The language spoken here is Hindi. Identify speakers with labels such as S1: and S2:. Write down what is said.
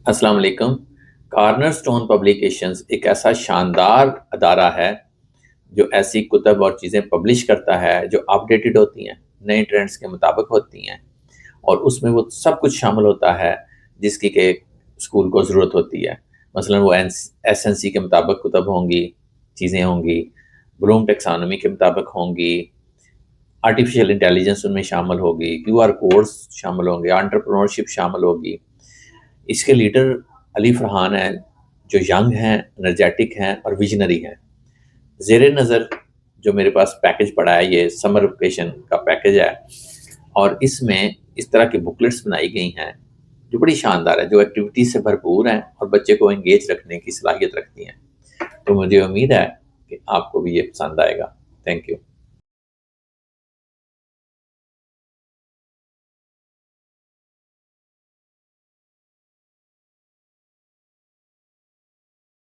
S1: अस्सलाम वालेकुम। कॉर्नरस्टोन पब्लिकेशंस एक ऐसा शानदार अदारा है जो ऐसी कुतब और चीज़ें पब्लिश करता है जो अपडेटेड होती हैं, नए ट्रेंड्स के मुताबिक होती हैं, और उसमें वो सब कुछ शामिल होता है जिसकी कि स्कूल को ज़रूरत होती है। मसलन वो एसएनसी के मुताबिक कुतब होंगी, चीज़ें होंगी, ब्लूम टेक्सोनोमी के मुताबिक होंगी, आर्टिफिशियल इंटेलिजेंस उनमें शामिल होगी, क्यूआर कोड्स शामिल होंगे, एंटरप्रेन्योरशिप शामिल होगी। इसके लीडर अली फरहान हैं, जो यंग हैं, एनर्जेटिक हैं और विजनरी हैं। ज़ेरे नज़र जो मेरे पास पैकेज पड़ा है, ये समर वेकेशन का पैकेज है, और इसमें इस तरह की बुकलेट्स बनाई गई हैं जो बड़ी शानदार है, जो एक्टिविटीज़ से भरपूर हैं और बच्चे को एंगेज रखने की सलाहियत रखती हैं। तो मुझे उम्मीद है कि आपको भी ये पसंद आएगा। Thank you.